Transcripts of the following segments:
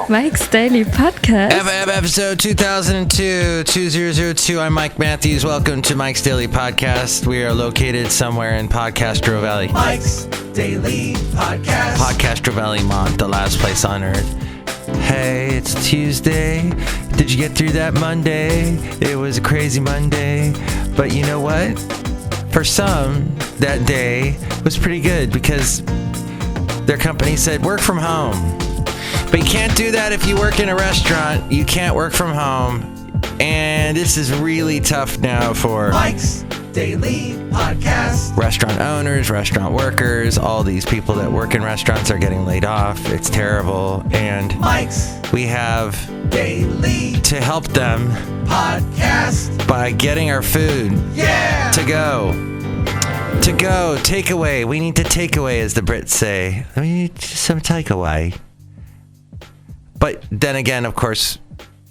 Mike's Daily Podcast. Episode 2002. I'm Mike Matthews. Welcome to Mike's Daily Podcast. We are located somewhere in Podcastro Valley. Mike's Daily Podcast. Podcastro Valley, Mont, the last place on earth. Hey, it's Tuesday. Did you get through that Monday? It was a crazy Monday. But you know what? For some, that day was pretty good because their company said work from home. But you can't do that if you work in a restaurant. You can't work from home. And this is really tough now for Mike's Daily Podcast. Restaurant owners, restaurant workers, all these people that work in restaurants are getting laid off. It's terrible. And Mike's we have Daily to help them Podcast by getting our food to go. Takeaway. We need to take away, as the Brits say. We need some takeaway. But then again, of course,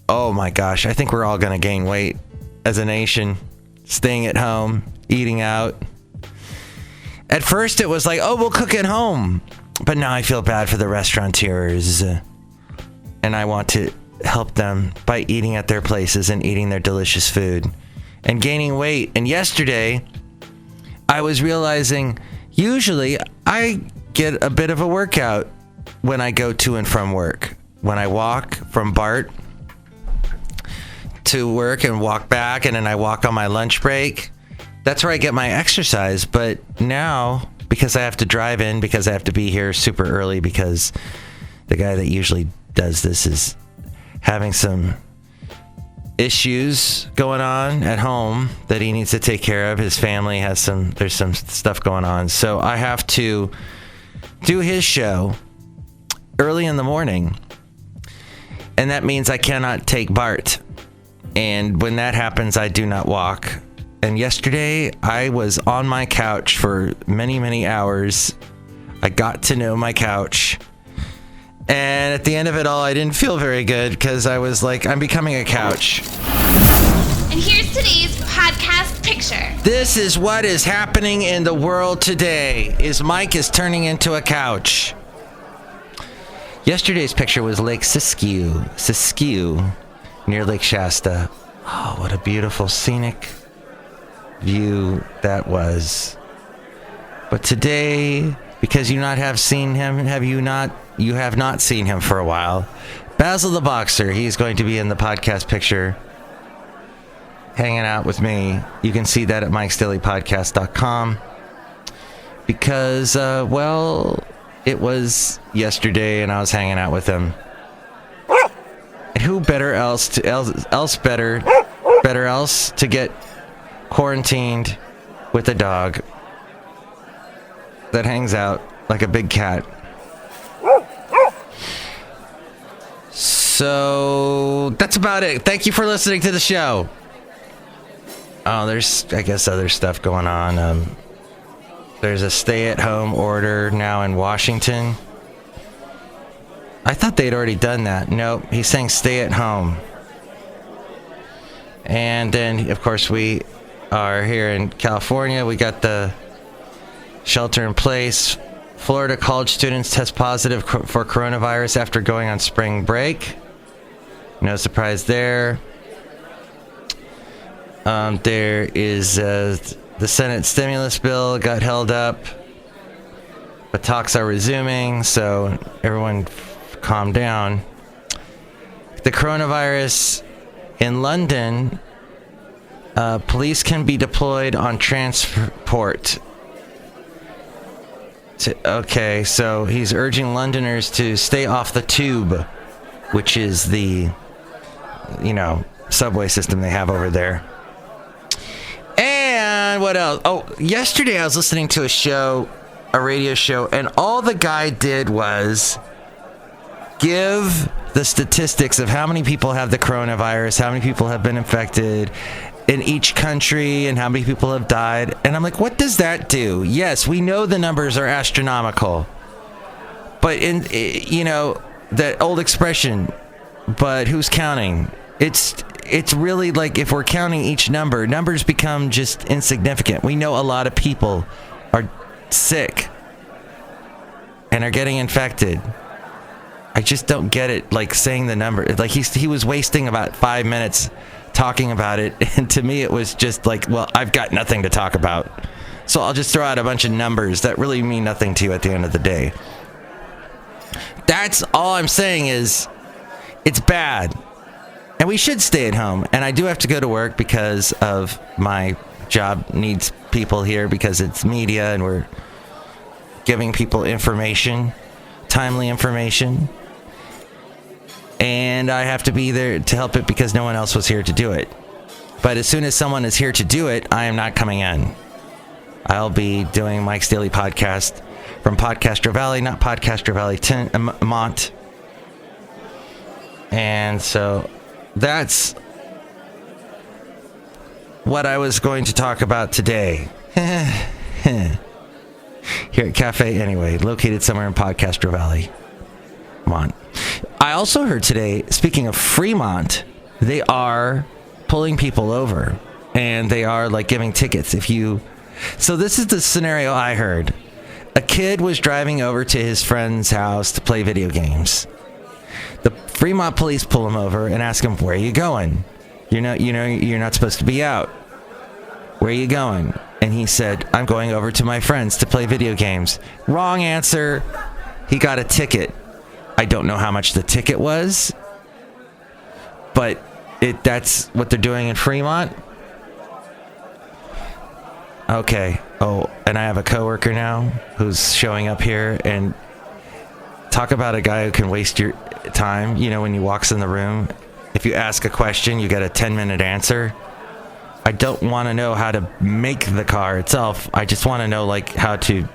oh my gosh, I think we're all going to gain weight as a nation, staying at home, eating out. At first, it was like, oh, we'll cook at home. But now I feel bad for the restaurateurs. And I want to help them by eating at their places and eating their delicious food and gaining weight. And yesterday, I was realizing, usually I get a bit of a workout when I go to and from work. When I walk from BART to work and walk back, and then I walk on my lunch break, that's where I get my exercise. But now, because I have to drive in, because I have to be here super early, because the guy that usually does this is having some issues going on at home that he needs to take care of. His family has there's some stuff going on. So I have to do his show early in the morning. And that means I cannot take BART. And when that happens, I do not walk. And yesterday, I was on my couch for many, many hours. I got to know my couch. And at the end of it all, I didn't feel very good because I was like, I'm becoming a couch. And here's today's podcast picture. This is what is happening in the world today, is Mike is turning into a couch. Yesterday's picture was Lake Siskiyou, near Lake Shasta. Oh, what a beautiful scenic view that was. But today, because you have not seen him for a while, Basil the Boxer, he's going to be in the podcast picture, hanging out with me. You can see that at mikesdailypodcast.com. Because, it was yesterday, and I was hanging out with him. And who better else to get quarantined with a dog that hangs out like a big cat. So that's about it. Thank you for listening to the show. Oh, there's, I guess, other stuff going on. There's a stay-at-home order now in Washington. I thought they'd already done that. Nope, he's saying stay at home. And then, of course, we are here in California. We got the shelter in place. Florida college students test positive for coronavirus after going on spring break. No surprise there. There is... the Senate stimulus bill got held up, but talks are resuming, so everyone calm down. The coronavirus in London, police can be deployed on transport. Okay, so he's urging Londoners to stay off the tube, which is the, subway system they have over there. And what else? Oh, yesterday I was listening to a radio show, and all the guy did was give the statistics of how many people have the coronavirus, how many people have been infected in each country, and how many people have died. And I'm like, what does that do? Yes, we know the numbers are astronomical. But that old expression, but who's counting? It's really like if we're counting each number, numbers become just insignificant. We know a lot of people are sick and are getting infected. I just don't get it, like, saying the number. Like, he was wasting about 5 minutes talking about it, and to me it was just like, well, I've got nothing to talk about, so I'll just throw out a bunch of numbers that really mean nothing to you at the end of the day. That's all I'm saying is, it's bad. And we should stay at home. And I do have to go to work because of my job needs people here because it's media and we're giving people information, timely information. And I have to be there to help it because no one else was here to do it. But as soon as someone is here to do it, I am not coming in. I'll be doing Mike's Daily Podcast from Podcaster Valley, not Podcaster Valley, Mont. And so that's what I was going to talk about today. Here at Cafe Anyway, located somewhere in Podcaster Valley, Mont. I also heard today, speaking of Fremont, they are pulling people over and they are like giving tickets if you... So this is the scenario I heard. A kid was driving over to his friend's house to play video games. The Fremont police pull him over and ask him, "Where are you going? You're not supposed to be out. Where are you going?" And he said, "I'm going over to my friends to play video games." Wrong answer. He got a ticket. I don't know how much the ticket was, but that's what they're doing in Fremont. Okay. Oh, and I have a coworker now who's showing up here, and talk about a guy who can waste your time. You know, when he walks in the room, if you ask a question, you get a 10-minute answer. I don't want to know how to make the car itself. I just want to know, like, how to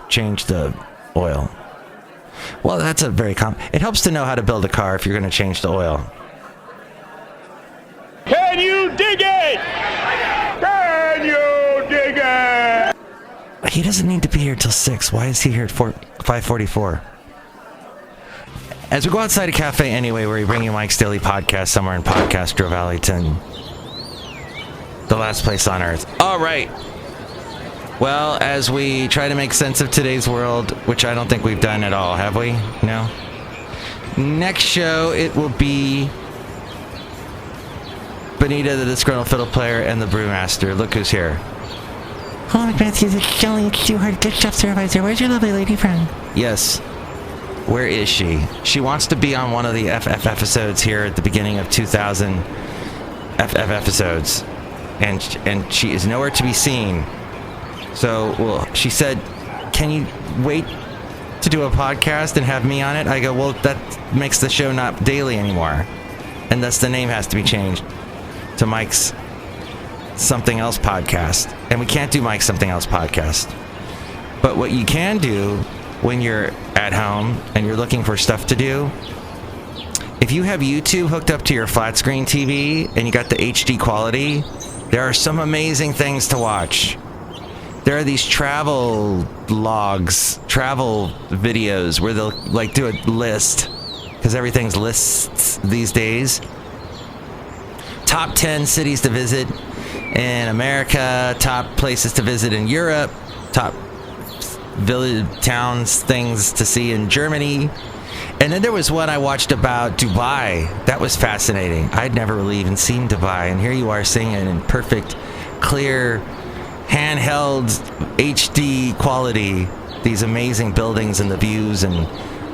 change the oil. Well, that's a very it helps to know how to build a car if you're going to change the oil. Can you dig it? Can you dig it? He doesn't need to be here till 6. Why is he here at 5:44? As we go outside a Cafe Anyway, where we bring you Mike's Daily Podcast somewhere in Podcaster Valley, the last place on earth. All right. Well, as we try to make sense of today's world, which I don't think we've done at all, have we? No? Next show, it will be Benita, the Disgruntled Fiddle Player, and the Brewmaster. Look who's here. Hello, McManus. It's Chely Shoehart, gift shop supervisor. Where's your lovely lady friend? Yes. Where is she? She wants to be on one of the FF episodes here at the beginning of 2000 FF episodes. And she is nowhere to be seen. So, well, she said, "Can you wait to do a podcast and have me on it?" I go, "Well, that makes the show not daily anymore. And thus the name has to be changed to Mike's Something Else Podcast. And we can't do Mike's Something Else Podcast. But what you can do when you're at home and you're looking for stuff to do, if you have YouTube hooked up to your flat screen TV and you got the HD quality, there are some amazing things to watch. There are these travel logs, travel videos where they'll like do a list, because everything's lists these days. Top 10 cities to visit in America, top places to visit in Europe, top village, towns, things to see in Germany. And then there was one I watched about Dubai. That was fascinating. I'd never really even seen Dubai, and here you are seeing it in perfect, clear, handheld HD quality, these amazing buildings and the views and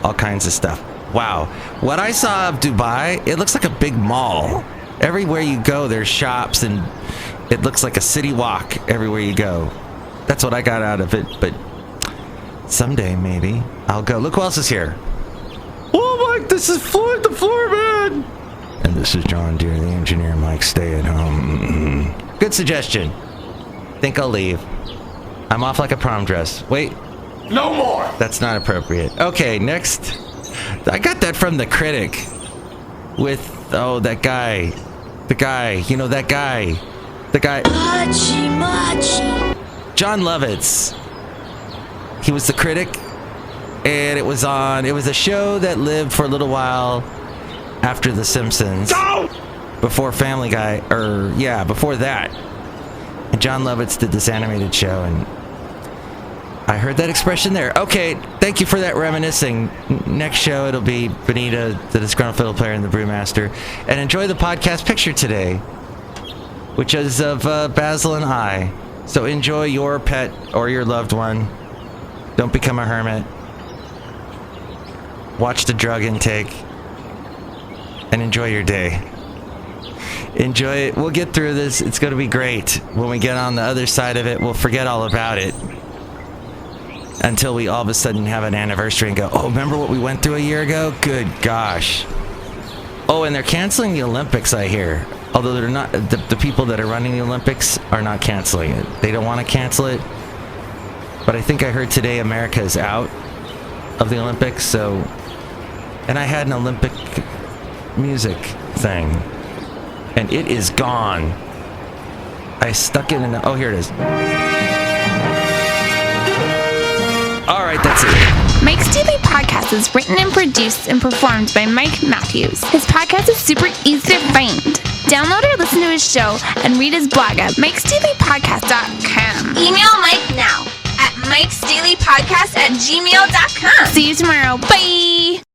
all kinds of stuff. Wow. What I saw of Dubai, it looks like a big mall. Everywhere you go, there's shops, and it looks like a city walk everywhere you go. That's what I got out of it, but someday maybe I'll go. Look who else is here. Oh, Mike, this is Floyd the Floorman. And this is John Deere, the engineer. Mike, stay at home. Good suggestion. Think I'll leave. I'm off like a prom dress. Wait. No more. That's not appropriate. Okay, next. I got that from The Critic. With, that guy. The guy. You know, that guy. The guy. Machi. John Lovitz. He was The Critic. And it was a show that lived for a little while after The Simpsons. No! Before Family Guy. Before that. And John Lovitz did this animated show, and I heard that expression there. Okay, thank you for that reminiscing. Next show, it'll be Benita, the Disgruntled Fiddle Player, and the Brewmaster. And enjoy the podcast picture today, which is of Basil and I. So enjoy your pet or your loved one. Don't become a hermit. Watch the drug intake. And enjoy your day. Enjoy it. We'll get through this. It's going to be great. When we get on the other side of it, we'll forget all about it. Until we all of a sudden have an anniversary and go, oh, remember what we went through a year ago? Good gosh. Oh, and they're canceling the Olympics, I hear. Although they're not, the people that are running the Olympics are not canceling it. They don't want to cancel it. But I think I heard today America is out of the Olympics, so... And I had an Olympic music thing. And it is gone. I stuck it in the... Oh, here it is. Alright, that's it. Mike's Daily Podcast is written and produced and performed by Mike Matthews. His podcast is super easy to find. Download or listen to his show and read his blog at mikesdailypodcast.com. Email Mike now at mikesdailypodcast@gmail.com. See you tomorrow. Bye!